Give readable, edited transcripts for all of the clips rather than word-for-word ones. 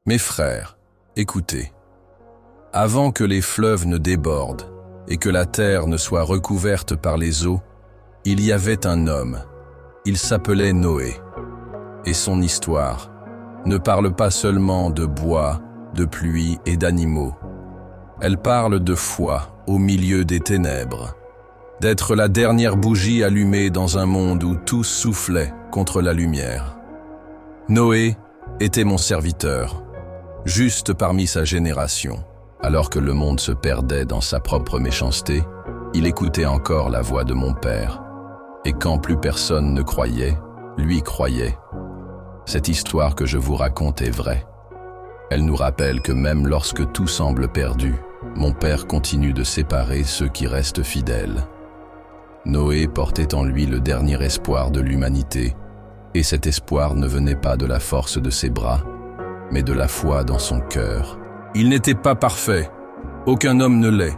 Mes frères, écoutez. Avant que les fleuves ne débordent et que la terre ne soit recouverte par les eaux, il y avait un homme. Il s'appelait Noé. Et son histoire ne parle pas seulement de bois, de pluie et d'animaux. Elle parle de foi au milieu des ténèbres, d'être la dernière bougie allumée dans un monde où tout soufflait contre la lumière. Noé était mon serviteur, juste parmi sa génération. Alors que le monde se perdait dans sa propre méchanceté, il écoutait encore la voix de mon Père. Et quand plus personne ne croyait, lui croyait. Cette histoire que je vous raconte est vraie. Elle nous rappelle que même lorsque tout semble perdu, mon Père continue de séparer ceux qui restent fidèles. Noé portait en lui le dernier espoir de l'humanité, et cet espoir ne venait pas de la force de ses bras, mais de la foi dans son cœur. Il n'était pas parfait, aucun homme ne l'est,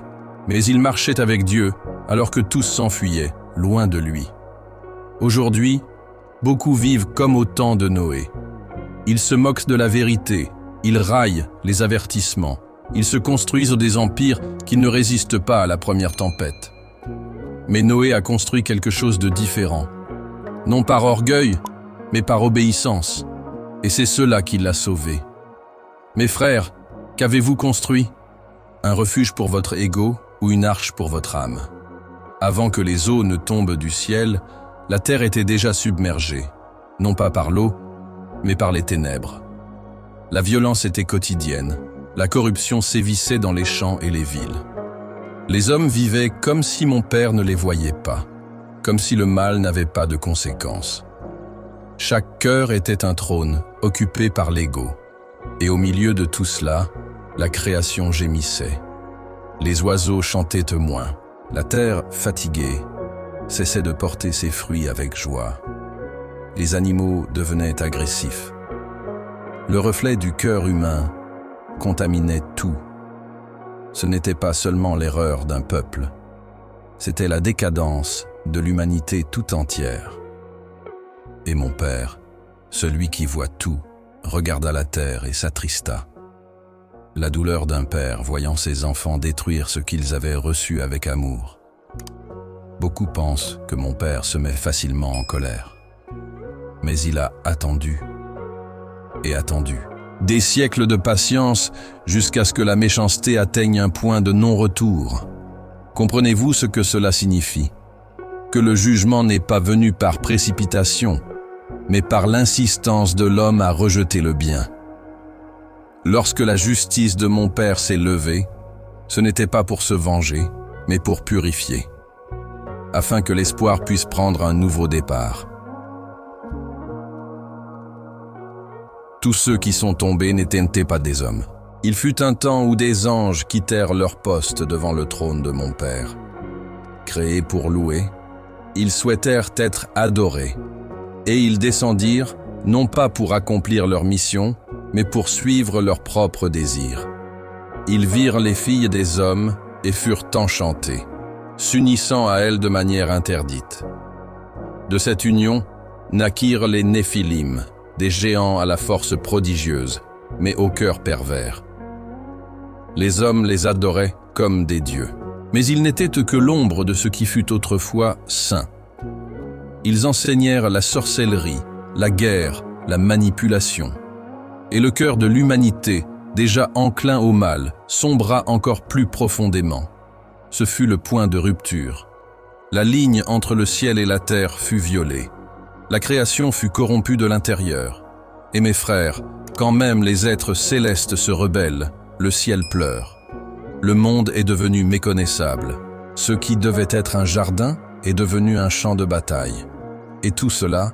mais il marchait avec Dieu alors que tous s'enfuyaient, loin de lui. Aujourd'hui, beaucoup vivent comme au temps de Noé. Ils se moquent de la vérité, ils raillent les avertissements, ils se construisent des empires qui ne résistent pas à la première tempête. Mais Noé a construit quelque chose de différent, non par orgueil, mais par obéissance, et c'est cela qui l'a sauvé. Mes frères, qu'avez-vous construit? Un refuge pour votre ego ou une arche pour votre âme? Avant que les eaux ne tombent du ciel, la terre était déjà submergée, non pas par l'eau, mais par les ténèbres. La violence était quotidienne, la corruption sévissait dans les champs et les villes. Les hommes vivaient comme si mon Père ne les voyait pas, comme si le mal n'avait pas de conséquences. Chaque cœur était un trône, occupé par l'ego. Et au milieu de tout cela, la création gémissait. Les oiseaux chantaient au moins. La terre, fatiguée, cessait de porter ses fruits avec joie. Les animaux devenaient agressifs. Le reflet du cœur humain contaminait tout. Ce n'était pas seulement l'erreur d'un peuple, c'était la décadence de l'humanité tout entière. Et mon Père, celui qui voit tout, regarda la terre et s'attrista. La douleur d'un père voyant ses enfants détruire ce qu'ils avaient reçu avec amour. Beaucoup pensent que mon Père se met facilement en colère. Mais il a attendu et attendu. Des siècles de patience jusqu'à ce que la méchanceté atteigne un point de non-retour. Comprenez-vous ce que cela signifie? Que le jugement n'est pas venu par précipitation, mais par l'insistance de l'homme à rejeter le bien. Lorsque la justice de mon Père s'est levée, ce n'était pas pour se venger, mais pour purifier, afin que l'espoir puisse prendre un nouveau départ. Tous ceux qui sont tombés n'étaient pas des hommes. Il fut un temps où des anges quittèrent leur poste devant le trône de mon Père. Créés pour louer, ils souhaitèrent être adorés, et ils descendirent, non pas pour accomplir leur mission, mais pour suivre leurs propres désirs. Ils virent les filles des hommes et furent enchantés, s'unissant à elles de manière interdite. De cette union naquirent les Néphilim, des géants à la force prodigieuse, mais au cœur pervers. Les hommes les adoraient comme des dieux, mais ils n'étaient que l'ombre de ce qui fut autrefois saint. Ils enseignèrent la sorcellerie, la guerre, la manipulation. Et le cœur de l'humanité, déjà enclin au mal, sombra encore plus profondément. Ce fut le point de rupture. La ligne entre le ciel et la terre fut violée. La création fut corrompue de l'intérieur. Et mes frères, quand même les êtres célestes se rebellent, le ciel pleure. Le monde est devenu méconnaissable. Ce qui devait être un jardin est devenu un champ de bataille. Et tout cela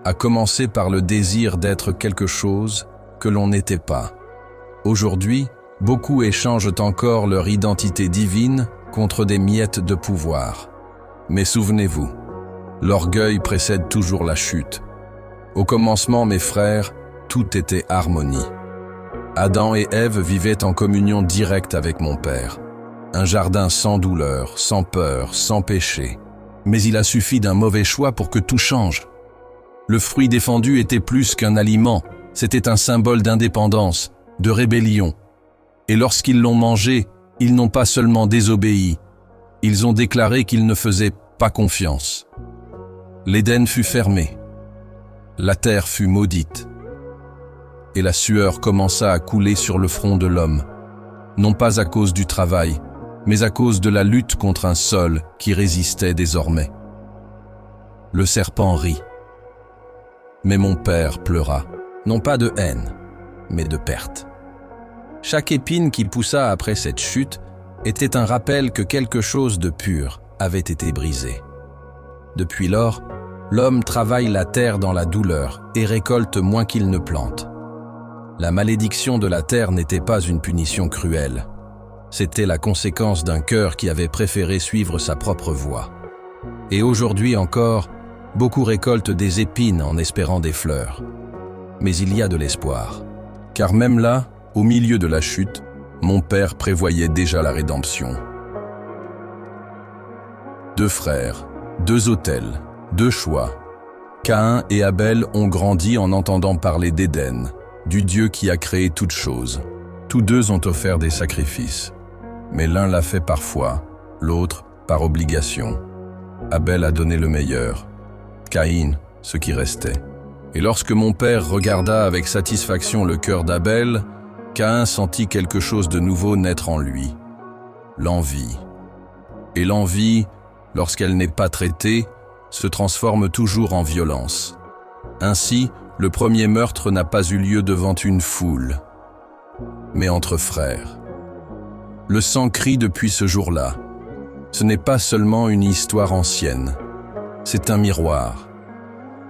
a commencé par le désir d'être quelque chose que l'on n'était pas. Aujourd'hui, beaucoup échangent encore leur identité divine contre des miettes de pouvoir. Mais souvenez-vous, l'orgueil précède toujours la chute. Au commencement, mes frères, tout était harmonie. Adam et Ève vivaient en communion directe avec mon Père. Un jardin sans douleur, sans peur, sans péché. Mais il a suffi d'un mauvais choix pour que tout change. Le fruit défendu était plus qu'un aliment, c'était un symbole d'indépendance, de rébellion. Et lorsqu'ils l'ont mangé, ils n'ont pas seulement désobéi, ils ont déclaré qu'ils ne faisaient pas confiance. L'Éden fut fermé, la terre fut maudite, et la sueur commença à couler sur le front de l'homme, non pas à cause du travail, mais à cause de la lutte contre un sol qui résistait désormais. Le serpent rit. Mais mon père pleura, non pas de haine, mais de perte. Chaque épine qui poussa après cette chute était un rappel que quelque chose de pur avait été brisé. Depuis lors, l'homme travaille la terre dans la douleur et récolte moins qu'il ne plante. La malédiction de la terre n'était pas une punition cruelle. C'était la conséquence d'un cœur qui avait préféré suivre sa propre voie. Et aujourd'hui encore, beaucoup récoltent des épines en espérant des fleurs. Mais il y a de l'espoir. Car même là, au milieu de la chute, mon père prévoyait déjà la rédemption. 2 frères, 2 autels, 2 choix. Caïn et Abel ont grandi en entendant parler d'Éden, du Dieu qui a créé toutes choses. Tous 2 ont offert des sacrifices. Mais l'un l'a fait par foi, l'autre par obligation. Abel a donné le meilleur, Caïn ce qui restait. Et lorsque mon père regarda avec satisfaction le cœur d'Abel, Caïn sentit quelque chose de nouveau naître en lui, l'envie. Et l'envie, lorsqu'elle n'est pas traitée, se transforme toujours en violence. Ainsi, le premier meurtre n'a pas eu lieu devant une foule, mais entre frères. Le sang crie depuis ce jour-là. Ce n'est pas seulement une histoire ancienne, c'est un miroir.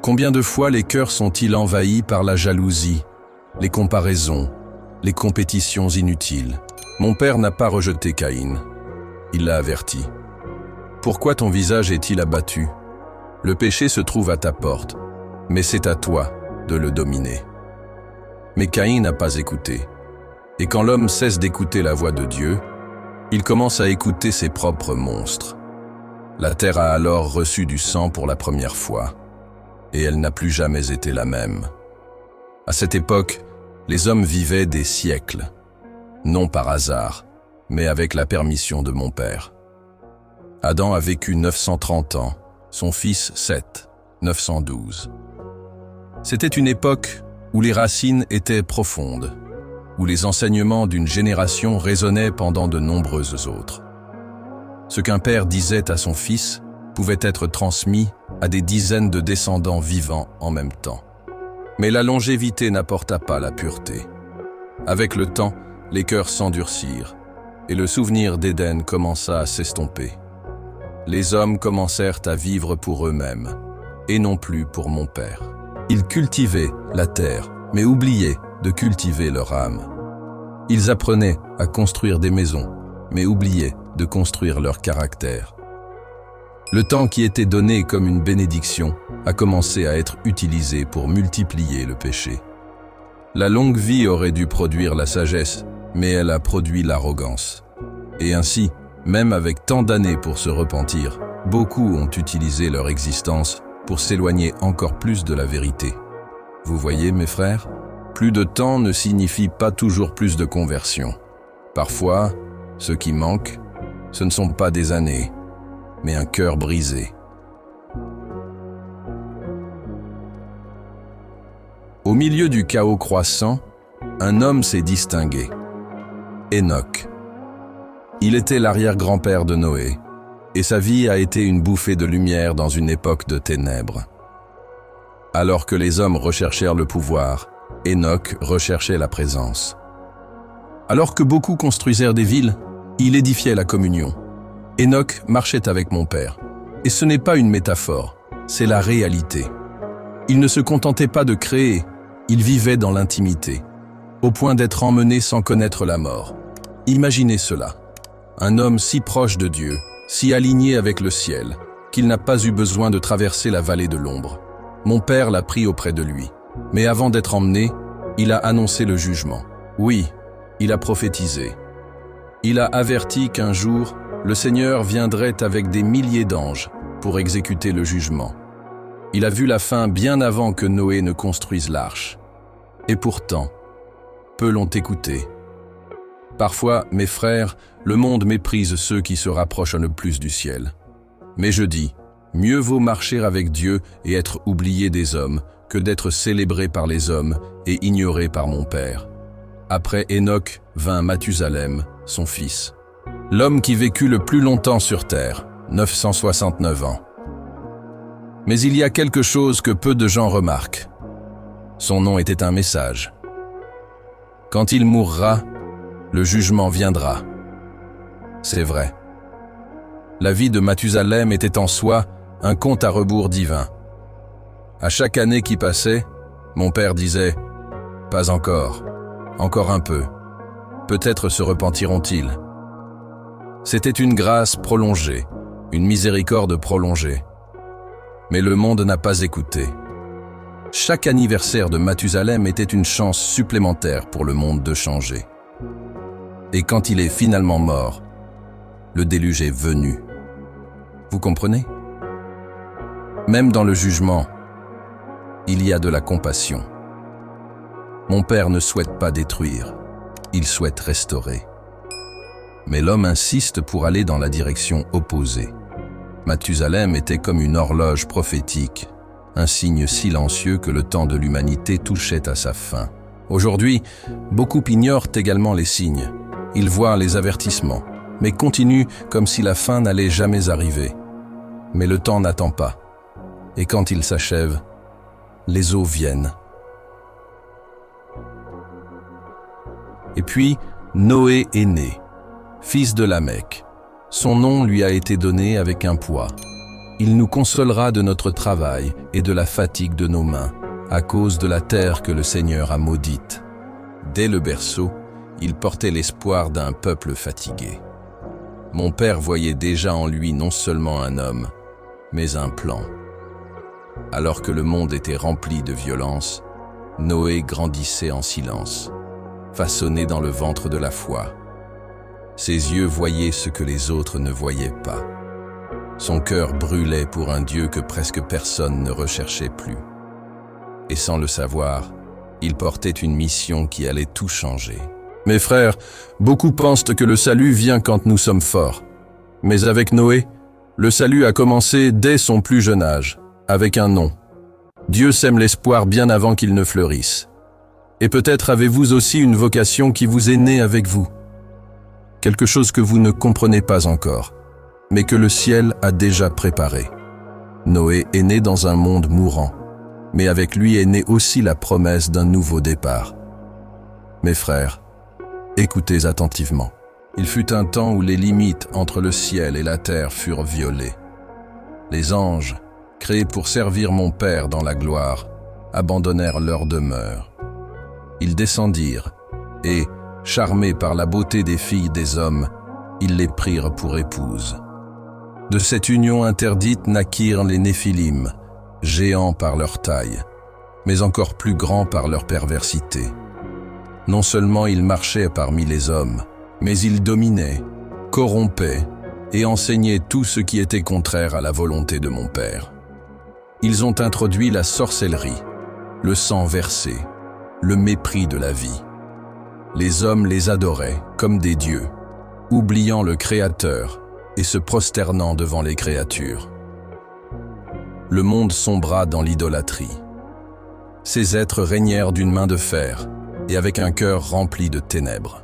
Combien de fois les cœurs sont-ils envahis par la jalousie, les comparaisons, les compétitions inutiles? Mon père n'a pas rejeté Caïn. Il l'a averti. Pourquoi ton visage est-il abattu? Le péché se trouve à ta porte, mais c'est à toi de le dominer. Mais Caïn n'a pas écouté. Et quand l'homme cesse d'écouter la voix de Dieu, il commence à écouter ses propres monstres. La terre a alors reçu du sang pour la première fois, et elle n'a plus jamais été la même. À cette époque, les hommes vivaient des siècles, non par hasard, mais avec la permission de mon père. Adam a vécu 930 ans, son fils Seth, 912. C'était une époque où les racines étaient profondes, où les enseignements d'une génération résonnaient pendant de nombreuses autres. Ce qu'un père disait à son fils pouvait être transmis à des dizaines de descendants vivants en même temps. Mais la longévité n'apporta pas la pureté. Avec le temps, les cœurs s'endurcirent, et le souvenir d'Éden commença à s'estomper. Les hommes commencèrent à vivre pour eux-mêmes, et non plus pour mon père. Ils cultivaient la terre, mais oubliaient de cultiver leur âme. Ils apprenaient à construire des maisons, mais oubliaient de construire leur caractère. Le temps qui était donné comme une bénédiction a commencé à être utilisé pour multiplier le péché. La longue vie aurait dû produire la sagesse, mais elle a produit l'arrogance. Et ainsi, même avec tant d'années pour se repentir, beaucoup ont utilisé leur existence pour s'éloigner encore plus de la vérité. Vous voyez, mes frères, plus de temps ne signifie pas toujours plus de conversion. Parfois, ce qui manque, ce ne sont pas des années, mais un cœur brisé. Au milieu du chaos croissant, un homme s'est distingué. Enoch. Il était l'arrière-grand-père de Noé, et sa vie a été une bouffée de lumière dans une époque de ténèbres. Alors que les hommes recherchèrent le pouvoir, Enoch recherchait la présence. Alors que beaucoup construisèrent des villes, il édifiait la communion. Enoch marchait avec mon père. Et ce n'est pas une métaphore, c'est la réalité. Il ne se contentait pas de créer, il vivait dans l'intimité, au point d'être emmené sans connaître la mort. Imaginez cela. Un homme si proche de Dieu, si aligné avec le ciel, qu'il n'a pas eu besoin de traverser la vallée de l'ombre. Mon père l'a pris auprès de lui. Mais avant d'être emmené, il a annoncé le jugement. Oui, il a prophétisé. Il a averti qu'un jour, le Seigneur viendrait avec des milliers d'anges pour exécuter le jugement. Il a vu la fin bien avant que Noé ne construise l'arche. Et pourtant, peu l'ont écouté. Parfois, mes frères, le monde méprise ceux qui se rapprochent le plus du ciel. Mais je dis, mieux vaut marcher avec Dieu et être oublié des hommes que d'être célébré par les hommes et ignoré par mon Père. Après Enoch vint Mathusalem, son fils. L'homme qui vécut le plus longtemps sur terre, 969 ans. Mais il y a quelque chose que peu de gens remarquent. Son nom était un message. Quand il mourra, le jugement viendra. C'est vrai. La vie de Mathusalem était en soi un compte à rebours divin. À chaque année qui passait, mon père disait « Pas encore, encore un peu. Peut-être se repentiront-ils. » C'était une grâce prolongée, une miséricorde prolongée. Mais le monde n'a pas écouté. Chaque anniversaire de Mathusalem était une chance supplémentaire pour le monde de changer. Et quand il est finalement mort, le déluge est venu. Vous comprenez? Même dans le jugement, il y a de la compassion. Mon Père ne souhaite pas détruire, il souhaite restaurer. Mais l'homme insiste pour aller dans la direction opposée. Mathusalem était comme une horloge prophétique, un signe silencieux que le temps de l'humanité touchait à sa fin. Aujourd'hui, beaucoup ignorent également les signes. Ils voient les avertissements, mais continuent comme si la fin n'allait jamais arriver. Mais le temps n'attend pas. Et quand il s'achève, les eaux viennent. Et puis, Noé est né, fils de Lamech. Son nom lui a été donné avec un poids. Il nous consolera de notre travail et de la fatigue de nos mains, à cause de la terre que le Seigneur a maudite. Dès le berceau, il portait l'espoir d'un peuple fatigué. Mon père voyait déjà en lui non seulement un homme, mais un plan. Alors que le monde était rempli de violence, Noé grandissait en silence, façonné dans le ventre de la foi. Ses yeux voyaient ce que les autres ne voyaient pas. Son cœur brûlait pour un Dieu que presque personne ne recherchait plus. Et sans le savoir, il portait une mission qui allait tout changer. Mes frères, beaucoup pensent que le salut vient quand nous sommes forts. Mais avec Noé, le salut a commencé dès son plus jeune âge, avec un nom. Dieu sème l'espoir bien avant qu'il ne fleurisse. Et peut-être avez-vous aussi une vocation qui vous est née avec vous. Quelque chose que vous ne comprenez pas encore, mais que le ciel a déjà préparé. Noé est né dans un monde mourant, mais avec lui est née aussi la promesse d'un nouveau départ. Mes frères, écoutez attentivement. Il fut un temps où les limites entre le ciel et la terre furent violées. Les anges, créés pour servir mon Père dans la gloire, abandonnèrent leur demeure. Ils descendirent, et, charmés par la beauté des filles des hommes, ils les prirent pour épouses. De cette union interdite naquirent les Néphilim, géants par leur taille, mais encore plus grands par leur perversité. Non seulement ils marchaient parmi les hommes, mais ils dominaient, corrompaient et enseignaient tout ce qui était contraire à la volonté de mon Père. Ils ont introduit la sorcellerie, le sang versé, le mépris de la vie. Les hommes les adoraient comme des dieux, oubliant le Créateur et se prosternant devant les créatures. Le monde sombra dans l'idolâtrie. Ces êtres régnèrent d'une main de fer et avec un cœur rempli de ténèbres.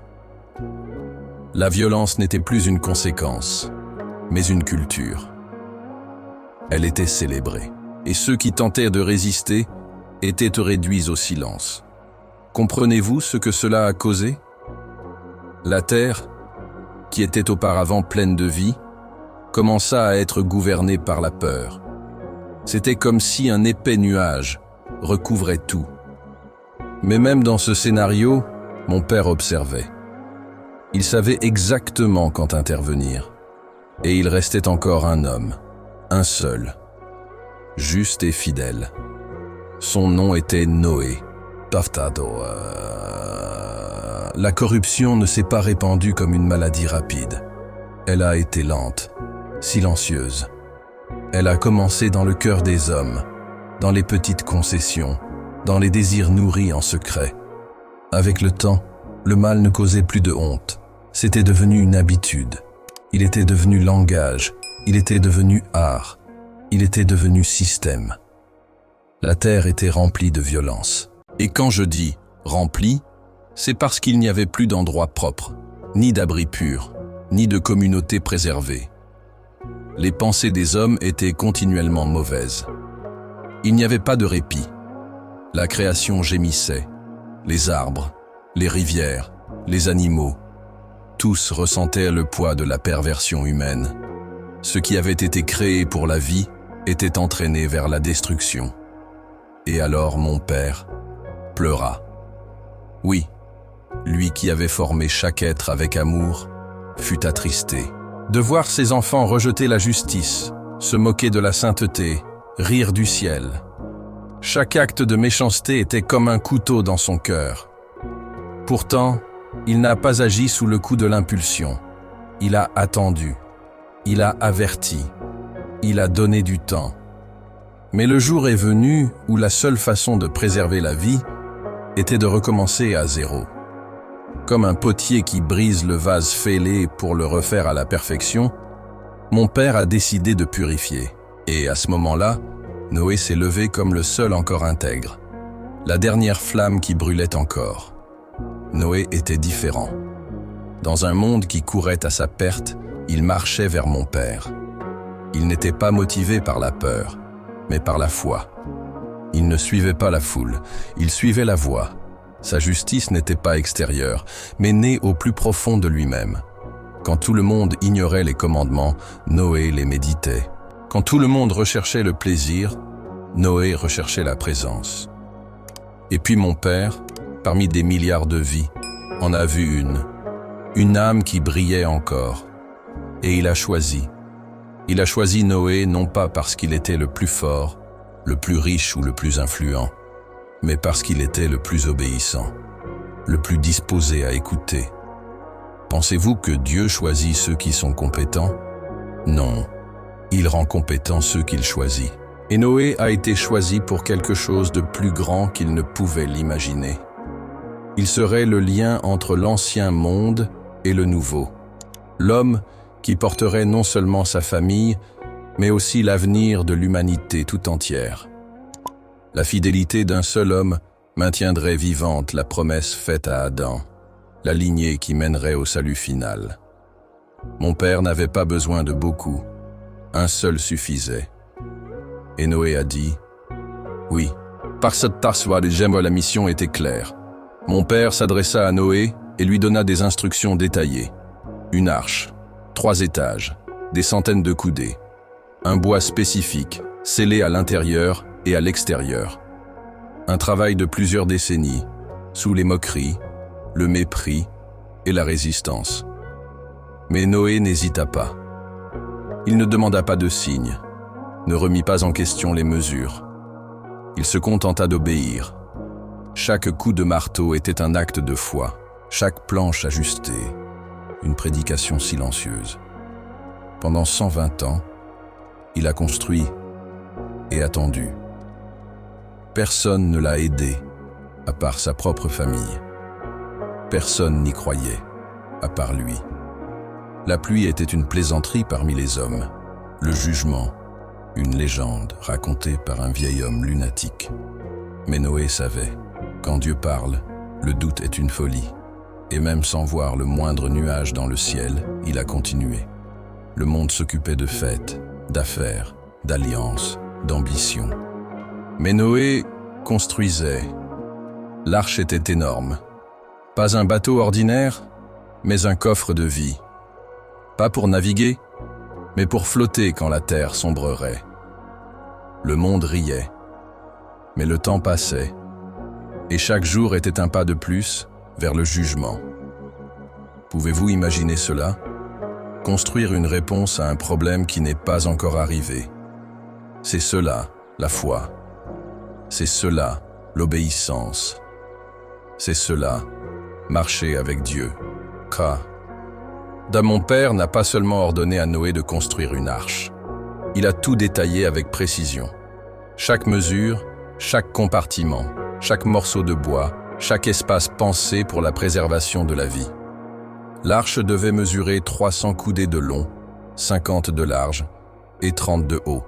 La violence n'était plus une conséquence, mais une culture. Elle était célébrée, et ceux qui tentaient de résister étaient réduits au silence. Comprenez-vous ce que cela a causé? La terre, qui était auparavant pleine de vie, commença à être gouvernée par la peur. C'était comme si un épais nuage recouvrait tout. Mais même dans ce scénario, mon père observait. Il savait exactement quand intervenir. Et il restait encore un homme, un seul, juste et fidèle. Son nom était Noé. La corruption ne s'est pas répandue comme une maladie rapide. Elle a été lente, silencieuse. Elle a commencé dans le cœur des hommes, dans les petites concessions, dans les désirs nourris en secret. Avec le temps, le mal ne causait plus de honte. C'était devenu une habitude. Il était devenu langage. Il était devenu art. Il était devenu système. La terre était remplie de violence. Et quand je dis « remplie », c'est parce qu'il n'y avait plus d'endroit propre, ni d'abri pur, ni de communauté préservée. Les pensées des hommes étaient continuellement mauvaises. Il n'y avait pas de répit. La création gémissait. Les arbres, les rivières, les animaux, tous ressentaient le poids de la perversion humaine. Ce qui avait été créé pour la vie était entraîné vers la destruction. Et alors mon père pleura. Oui, lui qui avait formé chaque être avec amour, fut attristé. De voir ses enfants rejeter la justice, se moquer de la sainteté, rire du ciel. Chaque acte de méchanceté était comme un couteau dans son cœur. Pourtant, il n'a pas agi sous le coup de l'impulsion. Il a attendu. Il a averti. Il a donné du temps. Mais le jour est venu où la seule façon de préserver la vie était de recommencer à zéro. Comme un potier qui brise le vase fêlé pour le refaire à la perfection, mon père a décidé de purifier. Et à ce moment-là, Noé s'est levé comme le seul encore intègre. La dernière flamme qui brûlait encore. Noé était différent. Dans un monde qui courait à sa perte, il marchait vers mon père. Il n'était pas motivé par la peur, mais par la foi. Il ne suivait pas la foule, il suivait la voie. Sa justice n'était pas extérieure, mais née au plus profond de lui-même. Quand tout le monde ignorait les commandements, Noé les méditait. Quand tout le monde recherchait le plaisir, Noé recherchait la présence. Et puis mon père, parmi des milliards de vies, en a vu une âme qui brillait encore. Et il a choisi. Il a choisi Noé non pas parce qu'il était le plus fort, le plus riche ou le plus influent, mais parce qu'il était le plus obéissant, le plus disposé à écouter. Pensez-vous que Dieu choisit ceux qui sont compétents? Non, il rend compétents ceux qu'il choisit. Et Noé a été choisi pour quelque chose de plus grand qu'il ne pouvait l'imaginer. Il serait le lien entre l'ancien monde et le nouveau. L'homme qui porterait non seulement sa famille, mais aussi l'avenir de l'humanité tout entière. La fidélité d'un seul homme maintiendrait vivante la promesse faite à Adam, la lignée qui mènerait au salut final. Mon père n'avait pas besoin de beaucoup, un seul suffisait. Et Noé a dit, « Oui, par cette taswa des gemmes, la mission était claire. » Mon père s'adressa à Noé et lui donna des instructions détaillées. Une arche, 3 étages, des centaines de coudées, un bois spécifique, scellé à l'intérieur et à l'extérieur. Un travail de plusieurs décennies, sous les moqueries, le mépris et la résistance. Mais Noé n'hésita pas. Il ne demanda pas de signes, ne remit pas en question les mesures. Il se contenta d'obéir. Chaque coup de marteau était un acte de foi, chaque planche ajustée, une prédication silencieuse. Pendant 120 ans, il a construit et attendu. Personne ne l'a aidé, à part sa propre famille. Personne n'y croyait, à part lui. La pluie était une plaisanterie parmi les hommes, le jugement, une légende racontée par un vieil homme lunatique. Mais Noé savait, quand Dieu parle, le doute est une folie. Et même sans voir le moindre nuage dans le ciel, il a continué. Le monde s'occupait de fêtes, d'affaires, d'alliances, d'ambitions. Mais Noé construisait. L'arche était énorme. Pas un bateau ordinaire, mais un coffre de vie. Pas pour naviguer, mais pour flotter quand la terre sombrerait. Le monde riait, mais le temps passait, et chaque jour était un pas de plus vers le jugement. Pouvez-vous imaginer cela? Construire une réponse à un problème qui n'est pas encore arrivé. C'est cela, la foi. C'est cela, l'obéissance. C'est cela, marcher avec Dieu. Mon père n'a pas seulement ordonné à Noé de construire une arche. Il a tout détaillé avec précision. Chaque mesure, chaque compartiment, chaque morceau de bois, chaque espace pensé pour la préservation de la vie. L'arche devait mesurer 300 coudées de long, 50 de large et 30 de haut.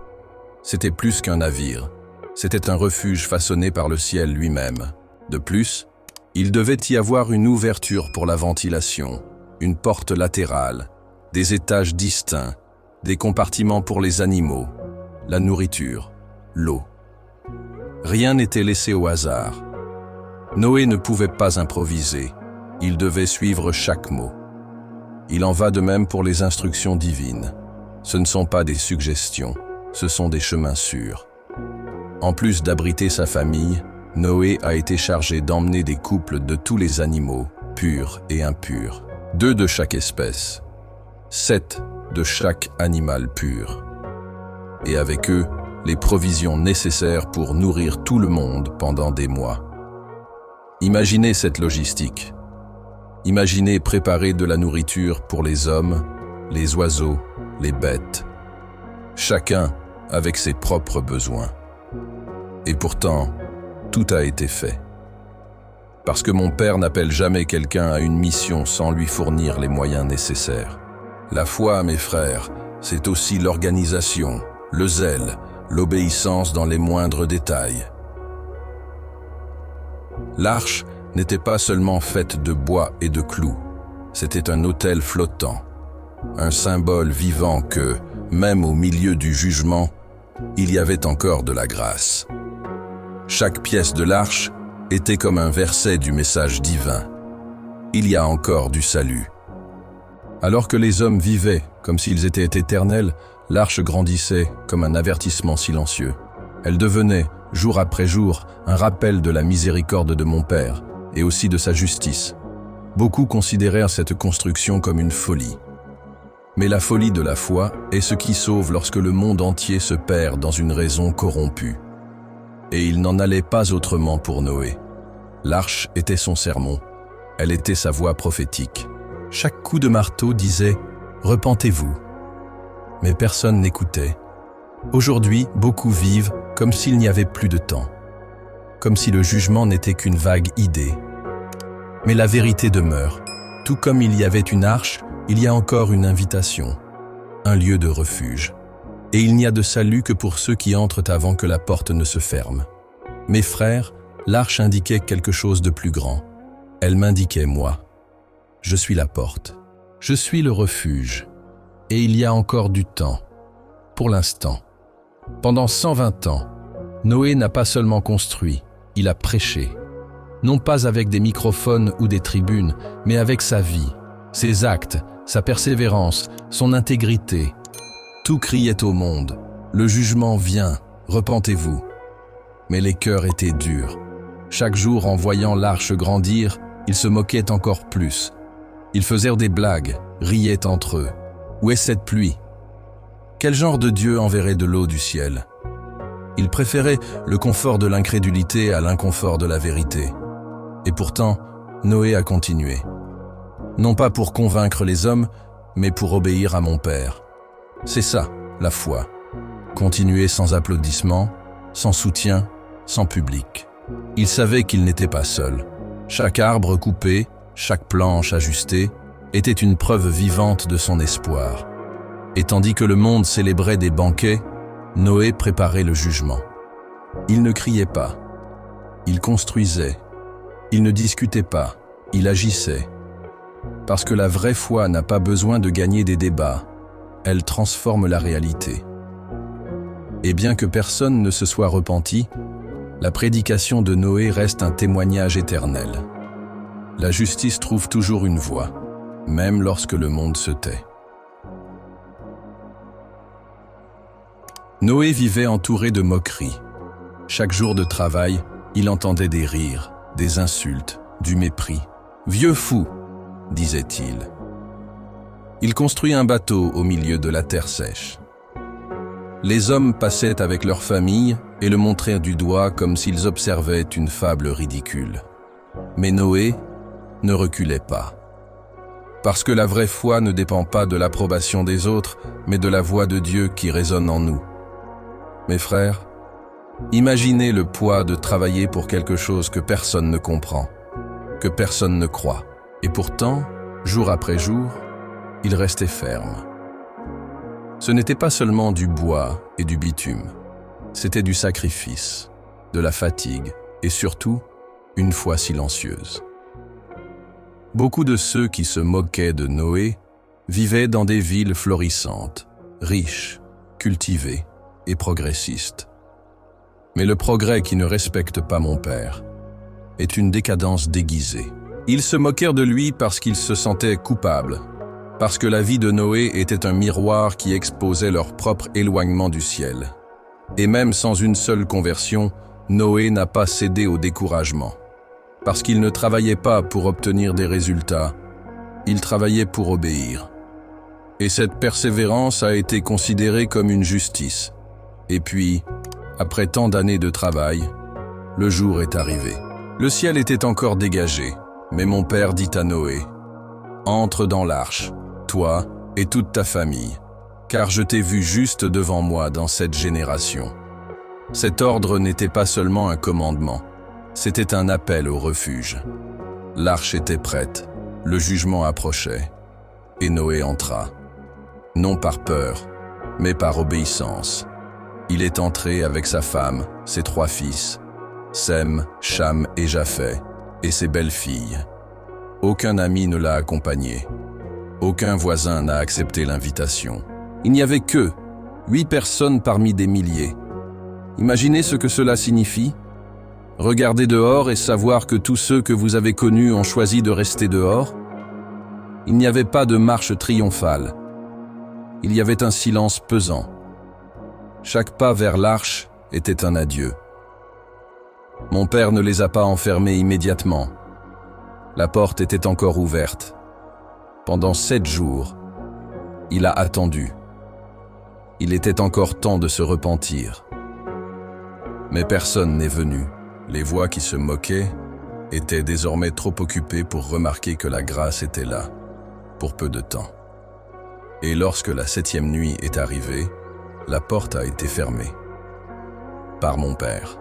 C'était plus qu'un navire. C'était un refuge façonné par le ciel lui-même. De plus, il devait y avoir une ouverture pour la ventilation, une porte latérale, des étages distincts, des compartiments pour les animaux, la nourriture, l'eau. Rien n'était laissé au hasard. Noé ne pouvait pas improviser, il devait suivre chaque mot. Il en va de même pour les instructions divines. Ce ne sont pas des suggestions, ce sont des chemins sûrs. En plus d'abriter sa famille, Noé a été chargé d'emmener des couples de tous les animaux, purs et impurs, 2 de chaque espèce, 7 de chaque animal pur. Et avec eux, les provisions nécessaires pour nourrir tout le monde pendant des mois. Imaginez cette logistique. Imaginez préparer de la nourriture pour les hommes, les oiseaux, les bêtes. Chacun avec ses propres besoins. Et pourtant, tout a été fait. Parce que mon Père n'appelle jamais quelqu'un à une mission sans lui fournir les moyens nécessaires. La foi, mes frères, c'est aussi l'organisation, le zèle, l'obéissance dans les moindres détails. L'arche n'était pas seulement faite de bois et de clous, c'était un autel flottant, un symbole vivant que, même au milieu du jugement, il y avait encore de la grâce. Chaque pièce de l'arche était comme un verset du message divin. Il y a encore du salut. Alors que les hommes vivaient comme s'ils étaient éternels, l'arche grandissait comme un avertissement silencieux. Elle devenait, jour après jour, un rappel de la miséricorde de mon Père et aussi de sa justice. Beaucoup considérèrent cette construction comme une folie. Mais la folie de la foi est ce qui sauve lorsque le monde entier se perd dans une raison corrompue. Et il n'en allait pas autrement pour Noé. L'arche était son sermon, elle était sa voix prophétique. Chaque coup de marteau disait « Repentez-vous ». Mais personne n'écoutait. Aujourd'hui, beaucoup vivent comme s'il n'y avait plus de temps, comme si le jugement n'était qu'une vague idée. Mais la vérité demeure. Tout comme il y avait une arche, il y a encore une invitation, un lieu de refuge. Et il n'y a de salut que pour ceux qui entrent avant que la porte ne se ferme. Mes frères, l'arche indiquait quelque chose de plus grand. Elle m'indiquait moi. Je suis la porte. Je suis le refuge. Et il y a encore du temps. Pour l'instant. Pendant 120 ans, Noé n'a pas seulement construit, il a prêché. Non pas avec des microphones ou des tribunes, mais avec sa vie, ses actes, sa persévérance, son intégrité. Tout criait au monde, le jugement vient, repentez-vous. Mais les cœurs étaient durs. Chaque jour, en voyant l'arche grandir, ils se moquaient encore plus. Ils faisaient des blagues, riaient entre eux. Où est cette pluie? Quel genre de Dieu enverrait de l'eau du ciel? Ils préféraient le confort de l'incrédulité à l'inconfort de la vérité. Et pourtant, Noé a continué. Non pas pour convaincre les hommes, mais pour obéir à mon Père. C'est ça, la foi. Continuer sans applaudissements, sans soutien, sans public. Il savait qu'il n'était pas seul. Chaque arbre coupé, chaque planche ajustée, était une preuve vivante de son espoir. Et tandis que le monde célébrait des banquets, Noé préparait le jugement. Il ne criait pas. Il construisait. Il ne discutait pas, il agissait. Parce que la vraie foi n'a pas besoin de gagner des débats, elle transforme la réalité. Et bien que personne ne se soit repenti, la prédication de Noé reste un témoignage éternel. La justice trouve toujours une voie, même lorsque le monde se tait. Noé vivait entouré de moqueries. Chaque jour de travail, il entendait des rires, des insultes, du mépris. « Vieux fou !» disait-il. Il construit un bateau au milieu de la terre sèche. Les hommes passaient avec leur famille et le montrèrent du doigt comme s'ils observaient une fable ridicule. Mais Noé ne reculait pas. Parce que la vraie foi ne dépend pas de l'approbation des autres, mais de la voix de Dieu qui résonne en nous. Mes frères, imaginez le poids de travailler pour quelque chose que personne ne comprend. que personne ne croit. Et pourtant, jour après jour, il restait ferme. Ce n'était pas seulement du bois et du bitume, c'était du sacrifice, de la fatigue et surtout, une foi silencieuse. Beaucoup de ceux qui se moquaient de Noé vivaient dans des villes florissantes, riches, cultivées et progressistes. Mais le progrès qui ne respecte pas mon père est une décadence déguisée. Ils se moquèrent de lui parce qu'ils se sentaient coupables, parce que la vie de Noé était un miroir qui exposait leur propre éloignement du ciel. Et même sans une seule conversion, Noé n'a pas cédé au découragement. Parce qu'il ne travaillait pas pour obtenir des résultats, il travaillait pour obéir. Et cette persévérance a été considérée comme une justice. Et puis, après tant d'années de travail, le jour est arrivé. Le ciel était encore dégagé, mais mon père dit à Noé, « Entre dans l'arche, toi et toute ta famille, car je t'ai vu juste devant moi dans cette génération. » Cet ordre n'était pas seulement un commandement, c'était un appel au refuge. L'arche était prête, le jugement approchait, et Noé entra. Non par peur, mais par obéissance. Il est entré avec sa femme, ses 3 fils, Sem, Cham et Japheth, et ses belles-filles. Aucun ami ne l'a accompagné. Aucun voisin n'a accepté l'invitation. Il n'y avait que 8 personnes parmi des milliers. Imaginez ce que cela signifie. Regardez dehors et savoir que tous ceux que vous avez connus ont choisi de rester dehors. Il n'y avait pas de marche triomphale. Il y avait un silence pesant. Chaque pas vers l'arche était un adieu. Mon père ne les a pas enfermés immédiatement. La porte était encore ouverte. Pendant 7 jours, il a attendu. Il était encore temps de se repentir. Mais personne n'est venu. Les voix qui se moquaient étaient désormais trop occupées pour remarquer que la grâce était là, pour peu de temps. Et lorsque la 7e nuit est arrivée, la porte a été fermée. Par mon père.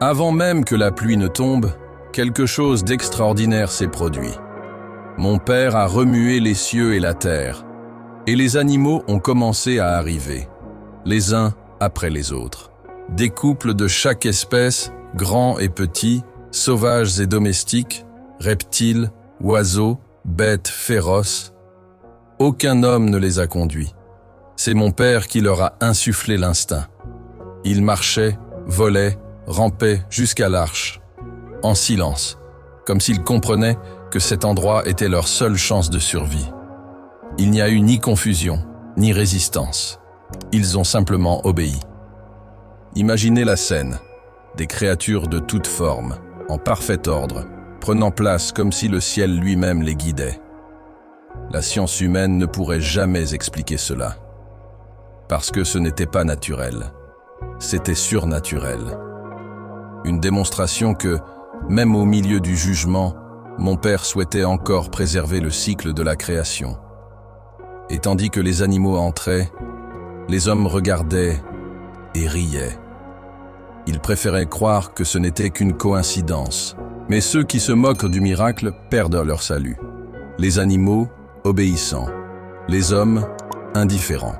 Avant même que la pluie ne tombe, quelque chose d'extraordinaire s'est produit. Mon père a remué les cieux et la terre, et les animaux ont commencé à arriver, les uns après les autres. Des couples de chaque espèce, grands et petits, sauvages et domestiques, reptiles, oiseaux, bêtes féroces. Aucun homme ne les a conduits. C'est mon père qui leur a insufflé l'instinct. Ils marchaient, volaient, rampaient jusqu'à l'arche, en silence, comme s'ils comprenaient que cet endroit était leur seule chance de survie. Il n'y a eu ni confusion, ni résistance. Ils ont simplement obéi. Imaginez la scène, des créatures de toutes formes, en parfait ordre, prenant place comme si le ciel lui-même les guidait. La science humaine ne pourrait jamais expliquer cela, parce que ce n'était pas naturel, c'était surnaturel. Une démonstration que, même au milieu du jugement, mon père souhaitait encore préserver le cycle de la création. Et tandis que les animaux entraient, les hommes regardaient et riaient. Ils préféraient croire que ce n'était qu'une coïncidence. Mais ceux qui se moquent du miracle perdent leur salut. Les animaux, obéissants. Les hommes, indifférents.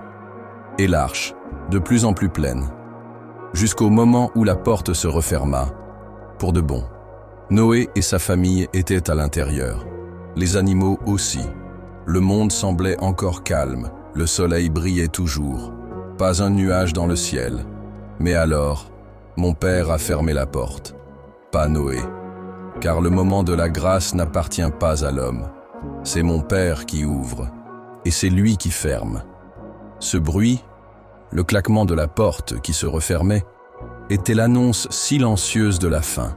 Et l'arche, de plus en plus pleine. Jusqu'au moment où la porte se referma, pour de bon. Noé et sa famille étaient à l'intérieur. Les animaux aussi. Le monde semblait encore calme. Le soleil brillait toujours. Pas un nuage dans le ciel. Mais alors, mon père a fermé la porte. Pas Noé. Car le moment de la grâce n'appartient pas à l'homme. C'est mon père qui ouvre. Et c'est lui qui ferme. Ce bruit, le claquement de la porte qui se refermait, était l'annonce silencieuse de la fin.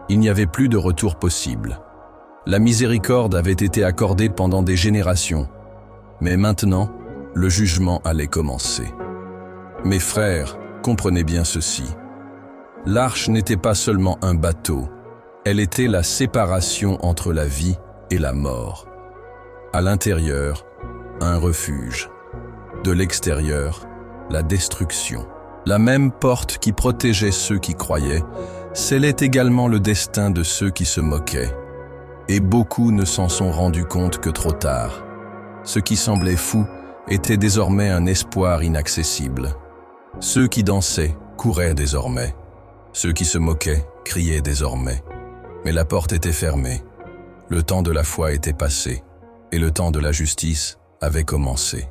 Il n'y avait plus de retour possible. La miséricorde avait été accordée pendant des générations, mais maintenant, le jugement allait commencer. Mes frères, comprenez bien ceci. L'arche n'était pas seulement un bateau, elle était la séparation entre la vie et la mort. À l'intérieur, un refuge. De l'extérieur, la destruction. La même porte qui protégeait ceux qui croyaient scellait également le destin de ceux qui se moquaient. Et beaucoup ne s'en sont rendus compte que trop tard. Ce qui semblait fou était désormais un espoir inaccessible. Ceux qui dansaient couraient désormais. Ceux qui se moquaient criaient désormais. Mais la porte était fermée. Le temps de la foi était passé, et le temps de la justice avait commencé.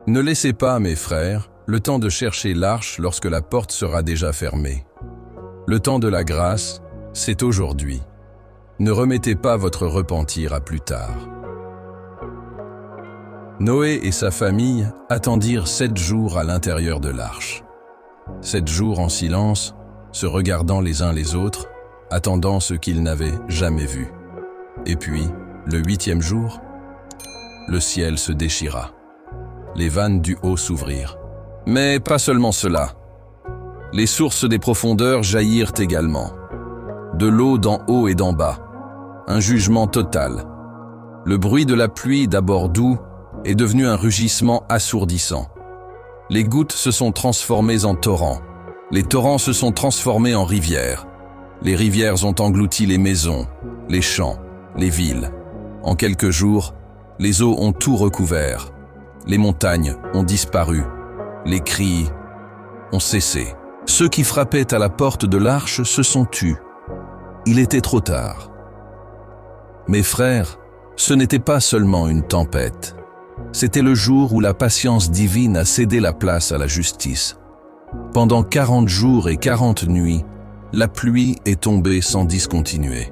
Ne laissez pas, mes frères, le temps de chercher l'arche lorsque la porte sera déjà fermée. Le temps de la grâce, c'est aujourd'hui. Ne remettez pas votre repentir à plus tard. Noé et sa famille attendirent 7 jours à l'intérieur de l'arche. 7 jours en silence, se regardant les uns les autres, attendant ce qu'ils n'avaient jamais vu. Et puis, le 8e jour, le ciel se déchira. Les vannes du haut s'ouvrirent. Mais pas seulement cela. Les sources des profondeurs jaillirent également. De l'eau d'en haut et d'en bas. Un jugement total. Le bruit de la pluie, d'abord doux, est devenu un rugissement assourdissant. Les gouttes se sont transformées en torrents. Les torrents se sont transformés en rivières. Les rivières ont englouti les maisons, les champs, les villes. En quelques jours, les eaux ont tout recouvert. Les montagnes ont disparu. Les cris ont cessé. Ceux qui frappaient à la porte de l'arche se sont tus. Il était trop tard. Mes frères, ce n'était pas seulement une tempête. C'était le jour où la patience divine a cédé la place à la justice. Pendant 40 jours et 40 nuits, la pluie est tombée sans discontinuer.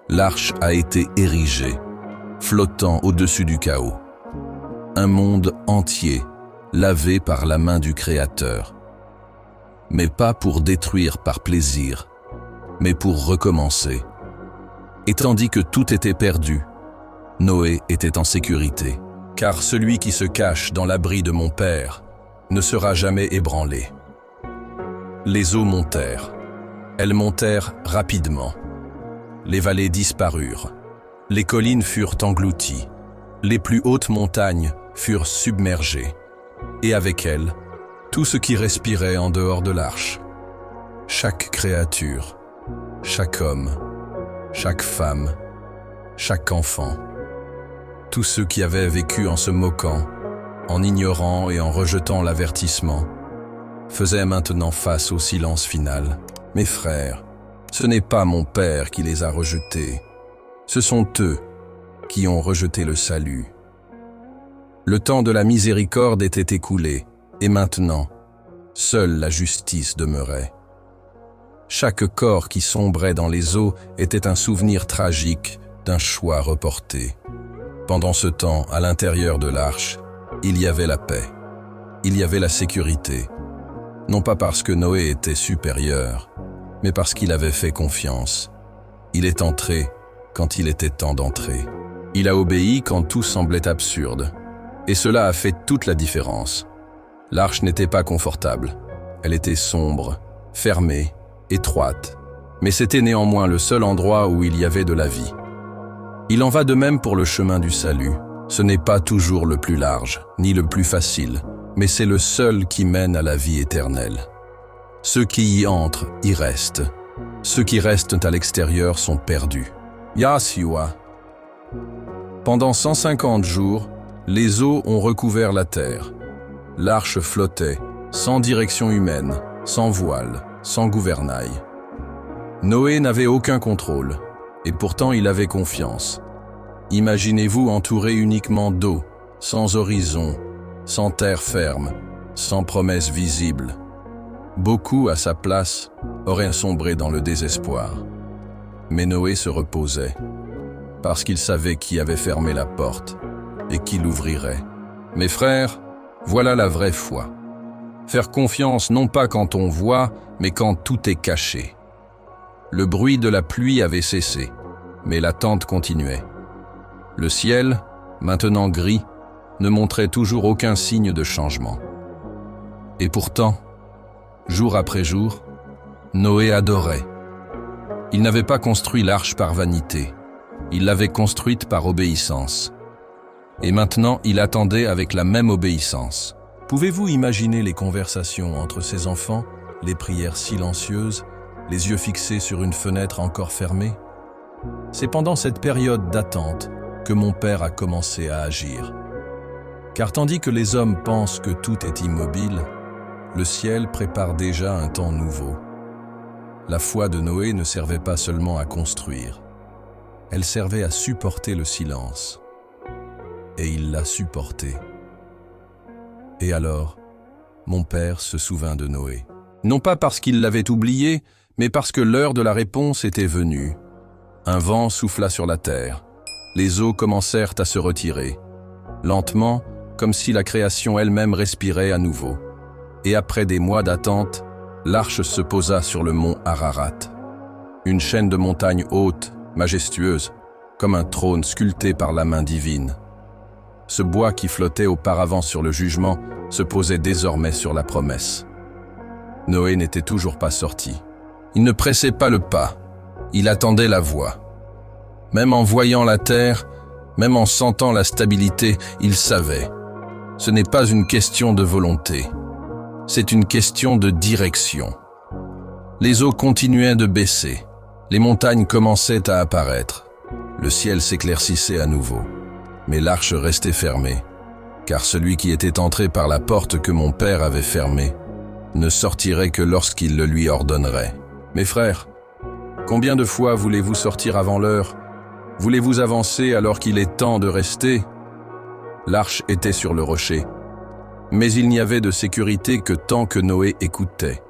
L'arche a été érigée, flottant au-dessus du chaos. Un monde entier, lavé par la main du Créateur. Mais pas pour détruire par plaisir, mais pour recommencer. Et tandis que tout était perdu, Noé était en sécurité. Car celui qui se cache dans l'abri de mon Père ne sera jamais ébranlé. Les eaux montèrent. Elles montèrent rapidement. Les vallées disparurent. Les collines furent englouties. Les plus hautes montagnes furent submergées. Et avec elles, tout ce qui respirait en dehors de l'arche. Chaque créature, chaque homme, chaque femme, chaque enfant. Tous ceux qui avaient vécu en se moquant, en ignorant et en rejetant l'avertissement, faisaient maintenant face au silence final. Mes frères, ce n'est pas mon Père qui les a rejetés. Ce sont eux qui ont rejeté le salut. Le temps de la miséricorde était écoulé, et maintenant, seule la justice demeurait. Chaque corps qui sombrait dans les eaux était un souvenir tragique d'un choix reporté. Pendant ce temps, à l'intérieur de l'arche, il y avait la paix. Il y avait la sécurité. Non pas parce que Noé était supérieur, mais parce qu'il avait fait confiance. Il est entré quand il était temps d'entrer. Il a obéi quand tout semblait absurde. Et cela a fait toute la différence. L'arche n'était pas confortable. Elle était sombre, fermée, étroite. Mais c'était néanmoins le seul endroit où il y avait de la vie. Il en va de même pour le chemin du salut. Ce n'est pas toujours le plus large, ni le plus facile, mais c'est le seul qui mène à la vie éternelle. Ceux qui y entrent y restent. Ceux qui restent à l'extérieur sont perdus. Yahshua. Pendant 150 jours, les eaux ont recouvert la terre. L'arche flottait, sans direction humaine, sans voile, sans gouvernail. Noé n'avait aucun contrôle. Et pourtant il avait confiance. Imaginez-vous entouré uniquement d'eau, sans horizon, sans terre ferme, sans promesse visible. Beaucoup, à sa place, auraient sombré dans le désespoir. Mais Noé se reposait, parce qu'il savait qui avait fermé la porte et qui l'ouvrirait. Mes frères, voilà la vraie foi. Faire confiance non pas quand on voit, mais quand tout est caché. Le bruit de la pluie avait cessé, mais l'attente continuait. Le ciel, maintenant gris, ne montrait toujours aucun signe de changement. Et pourtant, jour après jour, Noé adorait. Il n'avait pas construit l'arche par vanité, il l'avait construite par obéissance. Et maintenant, il attendait avec la même obéissance. Pouvez-vous imaginer les conversations entre ces enfants, les prières silencieuses, les yeux fixés sur une fenêtre encore fermée? C'est pendant cette période d'attente que mon père a commencé à agir. Car tandis que les hommes pensent que tout est immobile, le ciel prépare déjà un temps nouveau. La foi de Noé ne servait pas seulement à construire, elle servait à supporter le silence. Et il l'a supporté. Et alors, mon père se souvint de Noé. Non pas parce qu'il l'avait oublié, mais parce que l'heure de la réponse était venue. Un vent souffla sur la terre. Les eaux commencèrent à se retirer. Lentement, comme si la création elle-même respirait à nouveau. Et après des mois d'attente, l'arche se posa sur le mont Ararat. Une chaîne de montagnes hautes, majestueuse, comme un trône sculpté par la main divine. Ce bois qui flottait auparavant sur le jugement se posait désormais sur la promesse. Noé n'était toujours pas sorti. Il ne pressait pas le pas, il attendait la voix. Même en voyant la terre, même en sentant la stabilité, il savait. Ce n'est pas une question de volonté, c'est une question de direction. Les eaux continuaient de baisser, les montagnes commençaient à apparaître, le ciel s'éclaircissait à nouveau. Mais l'arche restait fermée, car celui qui était entré par la porte que mon père avait fermée ne sortirait que lorsqu'il le lui ordonnerait. Mes frères, combien de fois voulez-vous sortir avant l'heure? Voulez-vous avancer alors qu'il est temps de rester? L'arche était sur le rocher, mais il n'y avait de sécurité que tant que Noé écoutait.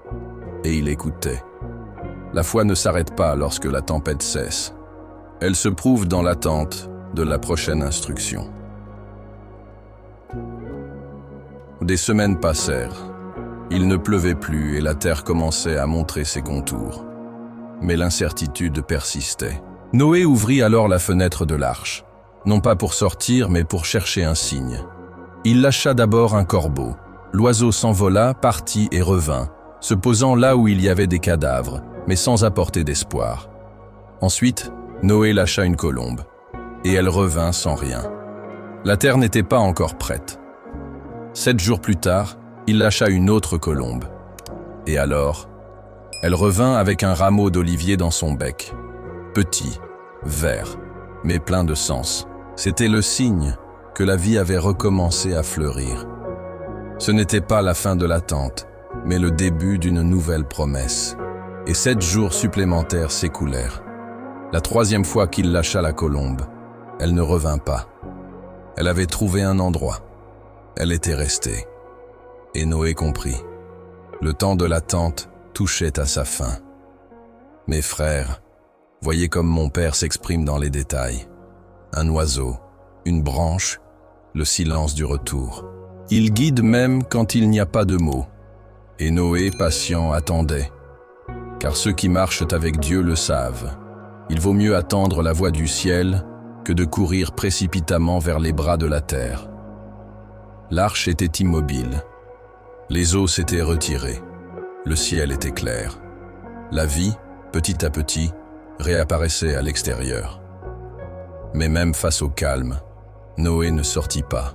Et il écoutait. La foi ne s'arrête pas lorsque la tempête cesse. Elle se prouve dans l'attente de la prochaine instruction. Des semaines passèrent. Il ne pleuvait plus et la terre commençait à montrer ses contours. Mais l'incertitude persistait. Noé ouvrit alors la fenêtre de l'arche, non pas pour sortir, mais pour chercher un signe. Il lâcha d'abord un corbeau. L'oiseau s'envola, partit et revint, se posant là où il y avait des cadavres, mais sans apporter d'espoir. Ensuite, Noé lâcha une colombe. Et elle revint sans rien. La terre n'était pas encore prête. 7 jours plus tard, il lâcha une autre colombe. Et alors, elle revint avec un rameau d'olivier dans son bec. Petit, vert, mais plein de sens. C'était le signe que la vie avait recommencé à fleurir. Ce n'était pas la fin de l'attente, mais le début d'une nouvelle promesse. Et 7 jours supplémentaires s'écoulèrent. La 3e fois qu'il lâcha la colombe, elle ne revint pas. Elle avait trouvé un endroit. Elle était restée. Et Noé comprit. Le temps de l'attente touchait à sa fin. Mes frères, voyez comme mon père s'exprime dans les détails. Un oiseau, une branche, le silence du retour. Il guide même quand il n'y a pas de mots. Et Noé, patient, attendait. Car ceux qui marchent avec Dieu le savent. Il vaut mieux attendre la voix du ciel que de courir précipitamment vers les bras de la terre. L'arche était immobile. Les eaux s'étaient retirées. Le ciel était clair. La vie, petit à petit, réapparaissait à l'extérieur. Mais même face au calme, Noé ne sortit pas.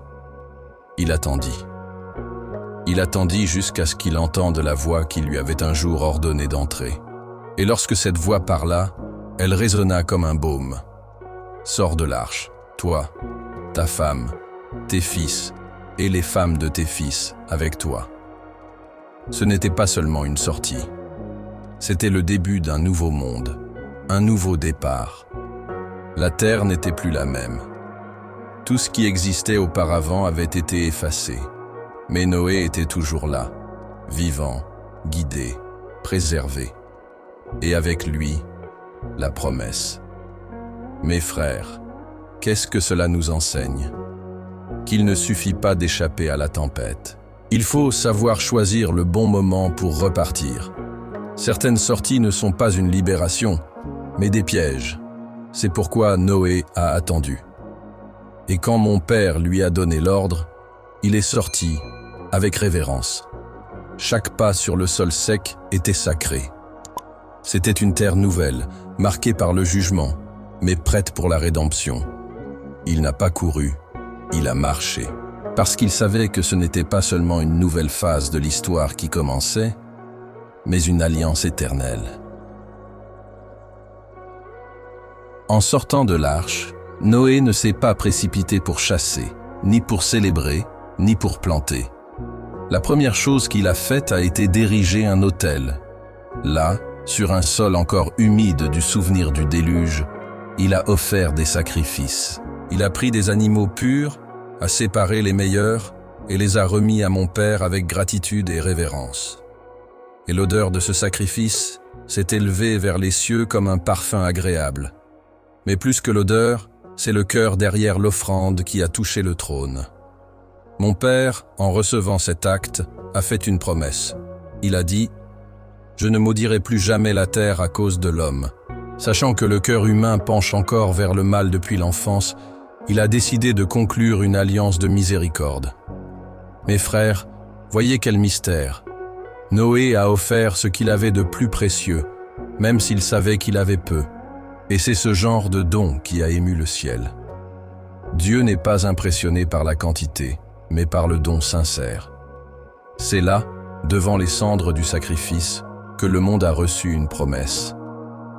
Il attendit. Il attendit jusqu'à ce qu'il entende la voix qui lui avait un jour ordonné d'entrer. Et lorsque cette voix parla, elle résonna comme un baume. Sors de l'arche, toi, ta femme, tes fils et les femmes de tes fils avec toi. Ce n'était pas seulement une sortie. C'était le début d'un nouveau monde, un nouveau départ. La terre n'était plus la même. Tout ce qui existait auparavant avait été effacé. Mais Noé était toujours là, vivant, guidé, préservé. Et avec lui, la promesse. Mes frères, qu'est-ce que cela nous enseigne? Qu'il ne suffit pas d'échapper à la tempête. Il faut savoir choisir le bon moment pour repartir. Certaines sorties ne sont pas une libération, mais des pièges. C'est pourquoi Noé a attendu. Et quand mon père lui a donné l'ordre, il est sorti avec révérence. Chaque pas sur le sol sec était sacré. C'était une terre nouvelle, marquée par le jugement, mais prête pour la rédemption. Il n'a pas couru, il a marché. parce qu'il savait que ce n'était pas seulement une nouvelle phase de l'histoire qui commençait, mais une alliance éternelle. En sortant de l'arche, Noé ne s'est pas précipité pour chasser, ni pour célébrer, ni pour planter. La première chose qu'il a faite a été d'ériger un autel. Là, sur un sol encore humide du souvenir du déluge, il a offert des sacrifices. Il a pris des animaux purs, a séparé les meilleurs et les a remis à mon Père avec gratitude et révérence. Et l'odeur de ce sacrifice s'est élevée vers les cieux comme un parfum agréable. Mais plus que l'odeur, c'est le cœur derrière l'offrande qui a touché le trône. Mon Père, en recevant cet acte, a fait une promesse. Il a dit « Je ne maudirai plus jamais la terre à cause de l'homme ». Sachant que le cœur humain penche encore vers le mal depuis l'enfance, il a décidé de conclure une alliance de miséricorde. Mes frères, voyez quel mystère. Noé a offert ce qu'il avait de plus précieux, même s'il savait qu'il avait peu. Et c'est ce genre de don qui a ému le ciel. Dieu n'est pas impressionné par la quantité, mais par le don sincère. C'est là, devant les cendres du sacrifice, que le monde a reçu une promesse.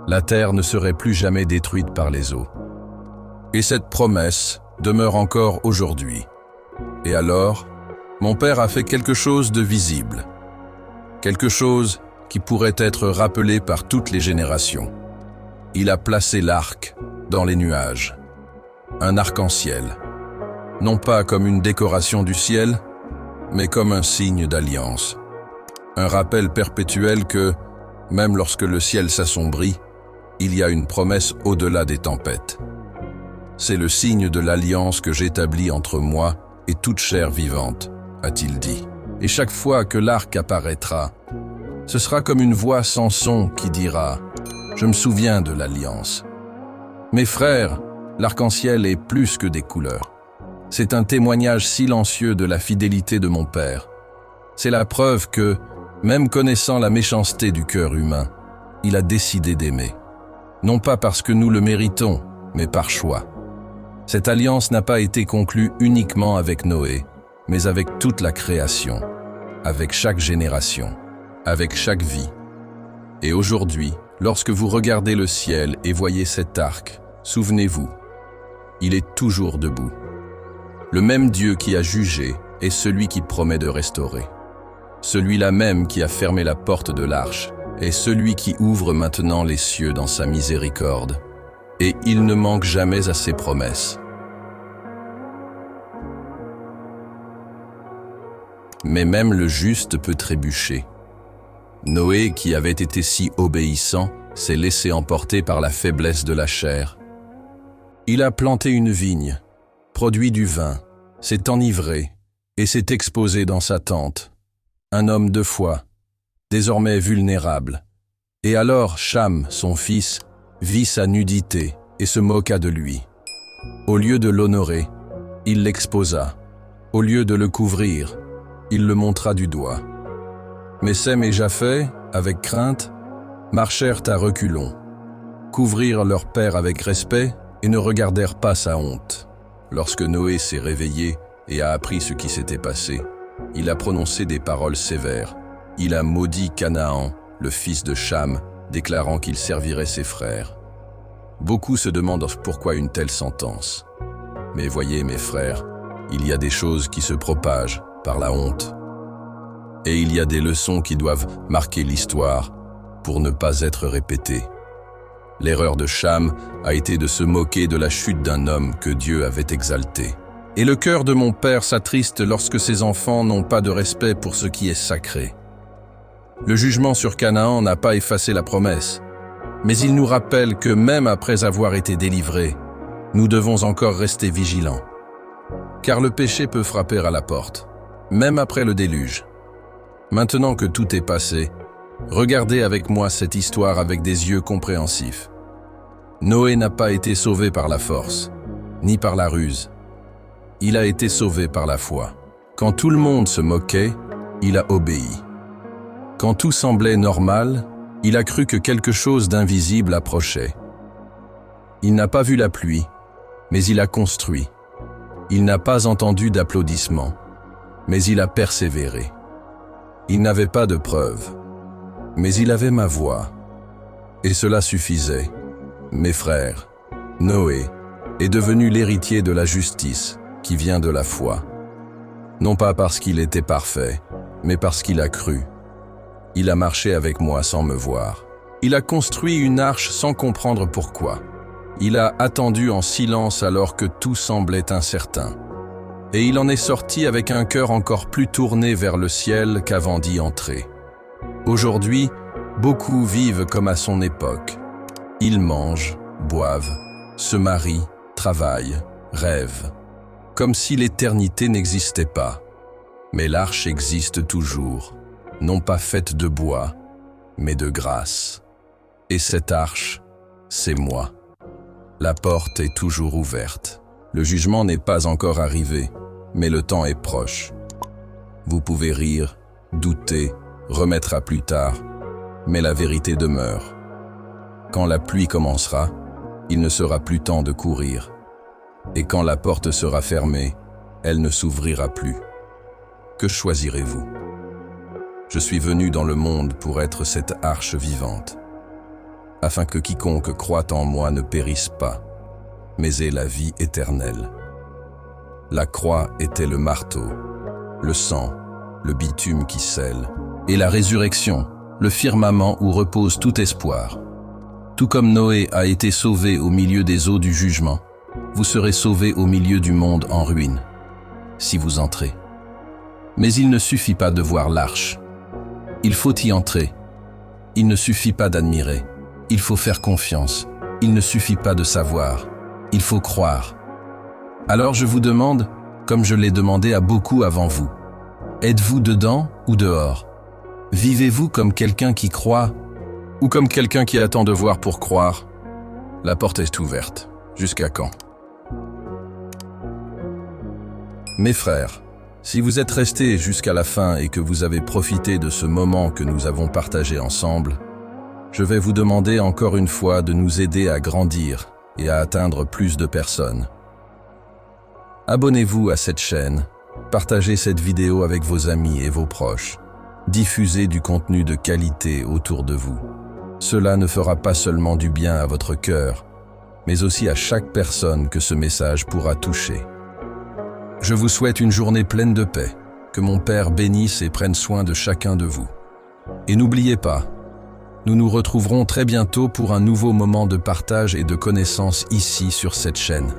La terre ne serait plus jamais détruite par les eaux. Et cette promesse demeure encore aujourd'hui. Et alors, mon Père a fait quelque chose de visible. Quelque chose qui pourrait être rappelé par toutes les générations. Il a placé l'arc dans les nuages. Un arc-en-ciel. Non pas comme une décoration du ciel, mais comme un signe d'alliance. Un rappel perpétuel que, même lorsque le ciel s'assombrit, il y a une promesse au-delà des tempêtes. C'est le signe de l'alliance que j'établis entre moi et toute chair vivante, a-t-il dit. Et chaque fois que l'arc apparaîtra, ce sera comme une voix sans son qui dira « Je me souviens de l'alliance ». Mes frères, l'arc-en-ciel est plus que des couleurs. C'est un témoignage silencieux de la fidélité de mon Père. C'est la preuve que, même connaissant la méchanceté du cœur humain, il a décidé d'aimer. Non pas parce que nous le méritons, mais par choix. Cette alliance n'a pas été conclue uniquement avec Noé, mais avec toute la création, avec chaque génération, avec chaque vie. Et aujourd'hui, lorsque vous regardez le ciel et voyez cet arc, souvenez-vous, il est toujours debout. Le même Dieu qui a jugé est celui qui promet de restaurer. Celui-là même qui a fermé la porte de l'arche est celui qui ouvre maintenant les cieux dans sa miséricorde. Et il ne manque jamais à ses promesses. Mais même le juste peut trébucher. Noé, qui avait été si obéissant, s'est laissé emporter par la faiblesse de la chair. Il a planté une vigne, produit du vin, s'est enivré et s'est exposé dans sa tente. Un homme de foi, désormais vulnérable. Et alors Cham, son fils, vit sa nudité et se moqua de lui. Au lieu de l'honorer, il l'exposa. Au lieu de le couvrir, il le montra du doigt. Mais Sem et Japheth, avec crainte, marchèrent à reculons, couvrirent leur père avec respect et ne regardèrent pas sa honte. Lorsque Noé s'est réveillé et a appris ce qui s'était passé, il a prononcé des paroles sévères. Il a maudit Canaan, le fils de Cham, déclarant qu'il servirait ses frères. Beaucoup se demandent pourquoi une telle sentence. Mais voyez, mes frères, il y a des choses qui se propagent par la honte. Et il y a des leçons qui doivent marquer l'histoire pour ne pas être répétées. L'erreur de Cham a été de se moquer de la chute d'un homme que Dieu avait exalté. Et le cœur de mon Père s'attriste lorsque ses enfants n'ont pas de respect pour ce qui est sacré. Le jugement sur Canaan n'a pas effacé la promesse, mais il nous rappelle que même après avoir été délivrés, nous devons encore rester vigilants. Car le péché peut frapper à la porte, même après le déluge. Maintenant que tout est passé, regardez avec moi cette histoire avec des yeux compréhensifs. Noé n'a pas été sauvé par la force, ni par la ruse. Il a été sauvé par la foi. Quand tout le monde se moquait, il a obéi. Quand tout semblait normal, il a cru que quelque chose d'invisible approchait. Il n'a pas vu la pluie, mais il a construit. Il n'a pas entendu d'applaudissements, mais il a persévéré. Il n'avait pas de preuves, mais il avait ma voix. Et cela suffisait. Mes frères, Noé est devenu l'héritier de la justice qui vient de la foi. Non pas parce qu'il était parfait, mais parce qu'il a cru. Il a marché avec moi sans me voir. Il a construit une arche sans comprendre pourquoi. Il a attendu en silence alors que tout semblait incertain. Et il en est sorti avec un cœur encore plus tourné vers le ciel qu'avant d'y entrer. Aujourd'hui, beaucoup vivent comme à son époque. Ils mangent, boivent, se marient, travaillent, rêvent, comme si l'éternité n'existait pas. Mais l'arche existe toujours, non pas faite de bois, mais de grâce. Et cette arche, c'est moi. La porte est toujours ouverte. Le jugement n'est pas encore arrivé, mais le temps est proche. Vous pouvez rire, douter, remettre à plus tard, mais la vérité demeure. Quand la pluie commencera, il ne sera plus temps de courir. Et quand la porte sera fermée, elle ne s'ouvrira plus. Que choisirez-vous? Je suis venu dans le monde pour être cette arche vivante, afin que quiconque croit en moi ne périsse pas, mais ait la vie éternelle. La croix était le marteau, le sang, le bitume qui scelle, et la résurrection, le firmament où repose tout espoir. Tout comme Noé a été sauvé au milieu des eaux du jugement, vous serez sauvés au milieu du monde en ruine, si vous entrez. Mais il ne suffit pas de voir l'arche. Il faut y entrer. Il ne suffit pas d'admirer. Il faut faire confiance. Il ne suffit pas de savoir. Il faut croire. Alors je vous demande, comme je l'ai demandé à beaucoup avant vous, êtes-vous dedans ou dehors? Vivez-vous comme quelqu'un qui croit ou comme quelqu'un qui attend de voir pour croire? La porte est ouverte. Jusqu'à quand? Mes frères, si vous êtes restés jusqu'à la fin et que vous avez profité de ce moment que nous avons partagé ensemble, je vais vous demander encore une fois de nous aider à grandir et à atteindre plus de personnes. Abonnez-vous à cette chaîne, partagez cette vidéo avec vos amis et vos proches, diffusez du contenu de qualité autour de vous. Cela ne fera pas seulement du bien à votre cœur, mais aussi à chaque personne que ce message pourra toucher. Je vous souhaite une journée pleine de paix, que mon Père bénisse et prenne soin de chacun de vous. Et n'oubliez pas, nous nous retrouverons très bientôt pour un nouveau moment de partage et de connaissance ici sur cette chaîne.